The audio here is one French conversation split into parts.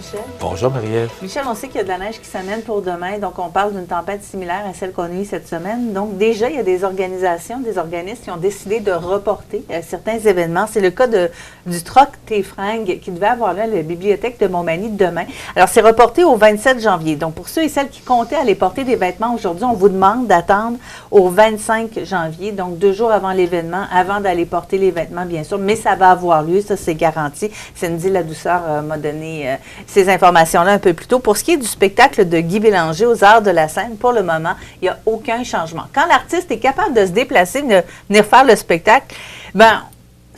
Michel. Bonjour, Marie-Ève. Michel, on sait qu'il y a de la neige qui s'amène pour demain, donc on parle d'une tempête similaire à celle qu'on a eue cette semaine. Donc déjà, il y a des organisations, des organismes qui ont décidé de reporter certains événements. C'est le cas du troc Téfringue qui devait avoir là à la bibliothèque de Montmagny demain. Alors, c'est reporté au 27 janvier. Donc, pour ceux et celles qui comptaient aller porter des vêtements aujourd'hui, on vous demande d'attendre au 25 janvier, donc 2 jours avant l'événement, avant d'aller porter les vêtements, bien sûr. Mais ça va avoir lieu, ça c'est garanti. Cindy Ladouceur m'a donné ces informations-là un peu plus tôt. Pour ce qui est du spectacle de Guy Bélanger aux Arts de la Scène, pour le moment, il n'y a aucun changement. Quand l'artiste est capable de se déplacer, de venir faire le spectacle, bien,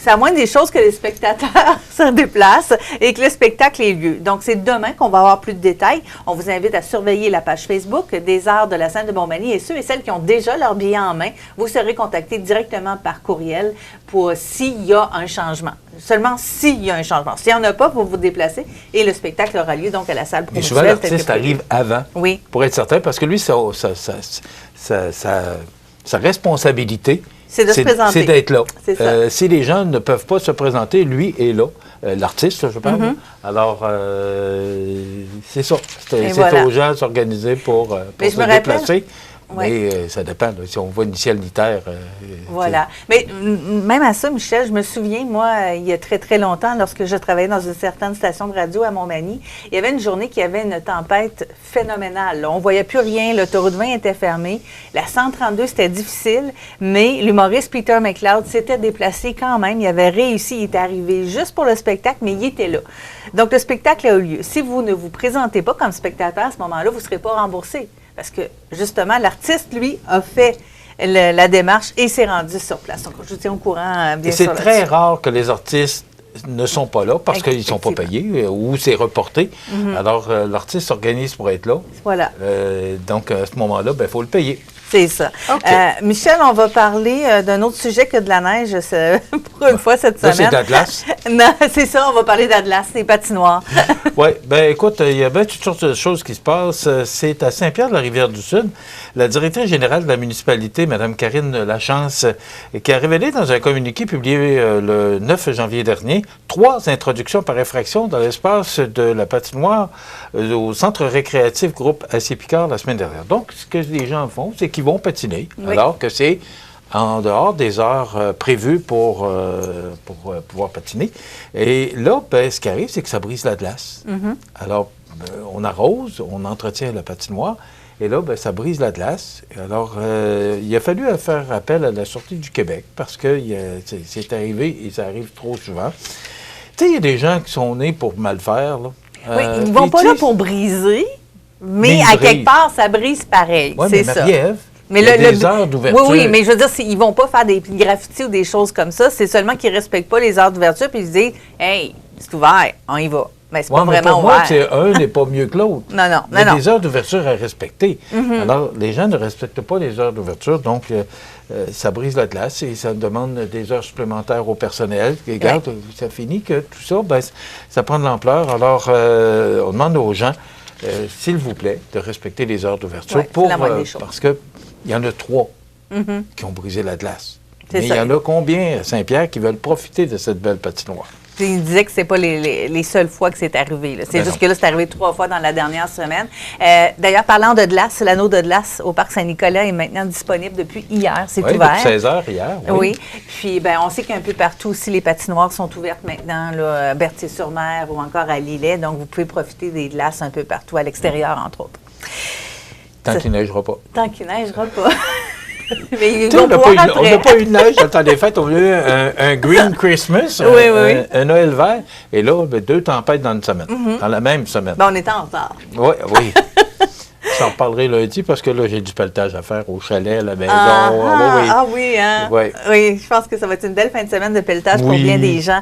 c'est à moins des choses que les spectateurs se déplacent et que le spectacle ait lieu. Donc, c'est demain qu'on va avoir plus de détails. On vous invite à surveiller la page Facebook des Arts de la Scène de Montmagny et ceux et celles qui ont déjà leur billet en main, vous serez contactés directement par courriel pour s'il y a un changement. Seulement s'il y a un changement. S'il n'y en a pas, vous vous déplacez et le spectacle aura lieu donc à la salle Mais promotionnelle. souvent, l'artiste arrive avant, oui, pour être certain, parce que lui, sa responsabilité, c'est de se présenter. C'est d'être là. C'est ça. Si les gens ne peuvent pas se présenter, lui est là. L'artiste, je parle. Mm-hmm. Alors, c'est ça. C'est voilà. aux gens de s'organiser pour se déplacer. Mais ça dépend. Là, si on voit initial unitaire. Voilà. Mais même à ça, Michel, je me souviens, moi, il y a très, très longtemps, lorsque je travaillais dans une certaine station de radio à Montmagny, il y avait une journée qui avait une tempête phénoménale. Là. On ne voyait plus rien. L'autoroute 20 était fermée. La 132, c'était difficile. Mais l'humoriste Peter McLeod s'était déplacé quand même. Il avait réussi. Il était arrivé juste pour le spectacle, mais il était là. Donc, le spectacle a eu lieu. Si vous ne vous présentez pas comme spectateur à ce moment-là, vous ne serez pas remboursé. Parce que, justement, l'artiste, lui, a fait la démarche et s'est rendu sur place. Donc, je vous tiens au courant, bien sûr. C'est très rare que les artistes ne sont pas là parce qu'ils ne sont pas payés ou c'est reporté. Mm-hmm. Alors, l'artiste s'organise pour être là. Voilà. Donc, à ce moment-là, il faut le payer. C'est ça. Okay. Michel, on va parler d'un autre sujet que de la neige pour une fois cette semaine. C'est de la glace. Non, c'est ça, on va parler de la glace, des patinoires. Oui, bien écoute, il y a bien toutes sortes de choses qui se passent. C'est à Saint-Pierre-de-la-Rivière-du-Sud. La directrice générale de la municipalité, Mme Karine Lachance, qui a révélé dans un communiqué publié le 9 janvier dernier 3 introductions par infraction dans l'espace de la patinoire au centre récréatif groupe Acier-Picard la semaine dernière. Donc, ce que les gens font, c'est qu'ils vont patiner, alors que c'est en dehors des heures prévues pour pouvoir patiner. Et là, ce qui arrive, c'est que ça brise la glace. Mm-hmm. Alors, on arrose, on entretient la patinoire, et là, ça brise la glace. Et alors, il a fallu faire appel à la Sûreté du Québec, parce que c'est arrivé, et ça arrive trop souvent. Tu sais, il y a des gens qui sont nés pour mal faire, là. Oui, ils ne vont pas là pour briser, mais à quelque part, ça brise pareil. Oui, mais Marie-Ève, mais des heures d'ouverture. Oui, mais je veux dire, ils ne vont pas faire des graffitis ou des choses comme ça. C'est seulement qu'ils ne respectent pas les heures d'ouverture puis ils se disent « Hey, c'est ouvert, on y va ». Mais c'est pas vraiment pour moi, ouvert. un n'est pas mieux que l'autre. Non. Il y a des heures d'ouverture à respecter. Mm-hmm. Alors, les gens ne respectent pas les heures d'ouverture, donc ça brise la glace et ça demande des heures supplémentaires au personnel. Et regarde, ça finit que tout ça, ça prend de l'ampleur. Alors, on demande aux gens, s'il vous plaît, de respecter les heures d'ouverture parce qu'il y en a 3 qui ont brisé la glace. Mais il y en a combien à Saint-Pierre qui veulent profiter de cette belle patinoire? Il disait que ce n'est pas les seules fois que c'est arrivé. Là. C'est juste que là, c'est arrivé 3 fois dans la dernière semaine. D'ailleurs, parlant de glace, l'anneau de glace au Parc Saint-Nicolas est maintenant disponible depuis hier. C'est ouvert. Depuis 16 heures hier. Oui. Puis, on sait qu'un peu partout aussi, les patinoires sont ouvertes maintenant, là, à Berthier-sur-Mer ou encore à Lillet. Donc, vous pouvez profiter des glaces un peu partout, à l'extérieur, entre autres. Tant qu'il ne neigera pas. Tant qu'il ne neigera pas. Mais on n'a pas eu de neige dans le temps des fêtes. On a eu un Green Christmas, un Noël vert. Et là, 2 tempêtes dans une semaine, dans la même semaine. On était en retard. Oui. J'en reparlerai lundi parce que là, j'ai du pelletage à faire au chalet, à la maison. Oui, je pense que ça va être une belle fin de semaine de pelletage pour bien des gens.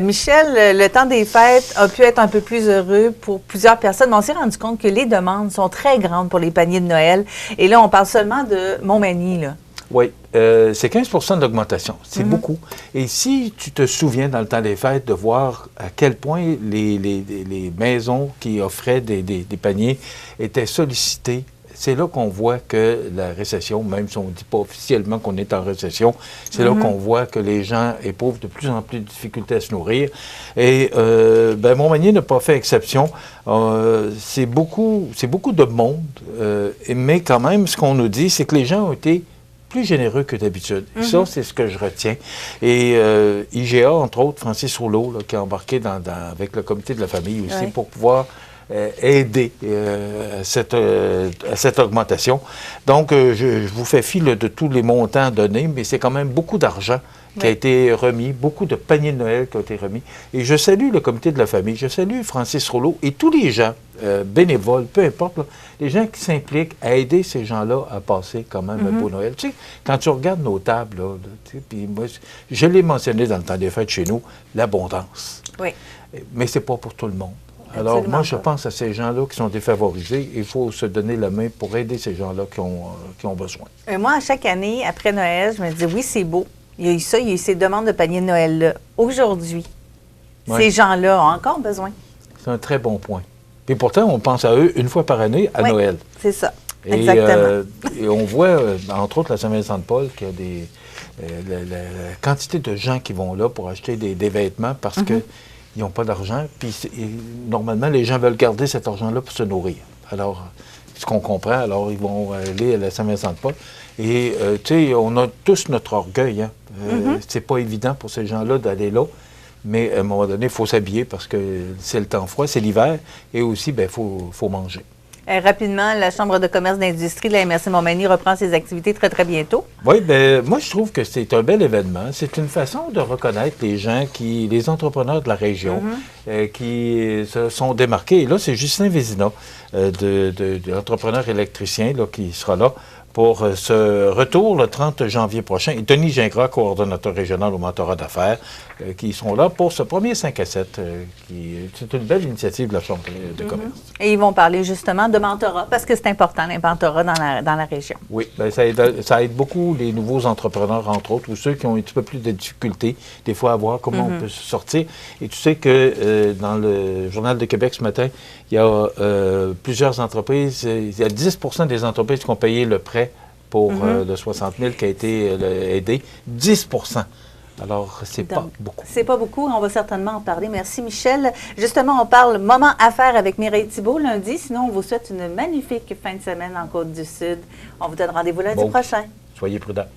Michel, le temps des fêtes a pu être un peu plus heureux pour plusieurs personnes, mais on s'est rendu compte que les demandes sont très grandes pour les paniers de Noël. Et là, on parle seulement de Montmagny, là. Oui, c'est 15 d'augmentation. C'est beaucoup. Et si tu te souviens, dans le temps des fêtes, de voir à quel point les maisons qui offraient des paniers étaient sollicitées, c'est là qu'on voit que la récession, même si on ne dit pas officiellement qu'on est en récession, c'est là qu'on voit que les gens éprouvent de plus en plus de difficultés à se nourrir. Et Montmagny n'a pas fait exception. C'est beaucoup de monde, mais quand même, ce qu'on nous dit, c'est que les gens ont été plus généreux que d'habitude. Ça, c'est ce que je retiens. Et IGA, entre autres, Francis Rouleau, là, qui a embarqué avec le comité de la famille aussi pour pouvoir aider à cette augmentation. Donc, je vous fais fi de tous les montants donnés, mais c'est quand même beaucoup d'argent qui a été remis, beaucoup de paniers de Noël qui ont été remis. Et je salue le comité de la famille, je salue Francis Rouleau et tous les gens, bénévoles, peu importe, là, les gens qui s'impliquent à aider ces gens-là à passer quand même un beau Noël. Tu sais, quand tu regardes nos tables, là, puis moi, je l'ai mentionné dans le temps des fêtes chez nous, l'abondance. Oui. Mais c'est pas pour tout le monde. Alors, Absolument moi, je pas. pense à ces gens-là qui sont défavorisés. Il faut se donner la main pour aider ces gens-là qui ont besoin. Moi, à chaque année, après Noël, je me dis, oui, c'est beau. Il y a eu ça, il y a eu ces demandes de panier de Noël-là. Aujourd'hui, ces gens-là ont encore besoin. C'est un très bon point. Et pourtant, on pense à eux une fois par année à Noël. C'est ça. Exactement. Et on voit, entre autres, la Saint-Vincent-de-Paul, qu'il y a la quantité de gens qui vont là pour acheter des vêtements parce qu'ils n'ont pas d'argent. Puis, normalement, les gens veulent garder cet argent-là pour se nourrir. Alors, ce qu'on comprend, alors ils vont aller à la Saint-Vincent-de-Paul. Et, tu sais, on a tous notre orgueil. Hein? C'est pas évident pour ces gens-là d'aller là. Mais à un moment donné, il faut s'habiller parce que c'est le temps froid, c'est l'hiver. Et aussi, il faut manger. Rapidement, la Chambre de commerce d'industrie de la MRC Montmagny reprend ses activités très, très bientôt. Oui, bien, moi, je trouve que c'est un bel événement. C'est une façon de reconnaître les gens, les entrepreneurs de la région qui se sont démarqués. Et là, c'est Justin Vézina, de l'entrepreneur électricien, là, qui sera là pour ce retour le 30 janvier prochain. Et Denis Gingras, coordonnateur régional au mentorat d'affaires, qui seront là pour ce premier 5 à 7. C'est une belle initiative de la Chambre de commerce. Et ils vont parler justement de mentorat, parce que c'est important, le mentorat dans la région. Oui, bien, ça aide beaucoup les nouveaux entrepreneurs, entre autres, ou ceux qui ont un petit peu plus de difficultés, des fois, à voir comment on peut se sortir. Et tu sais que dans le Journal de Québec ce matin, il y a plusieurs entreprises, il y a 10 des entreprises qui ont payé le prêt pour le 60 000 qui a été aidé. 10 Alors, c'est pas beaucoup. C'est pas beaucoup. On va certainement en parler. Merci, Michel. Justement, on parle moment affaires avec Mireille Thibault lundi. Sinon, on vous souhaite une magnifique fin de semaine en Côte-du-Sud. On vous donne rendez-vous lundi prochain. Soyez prudents.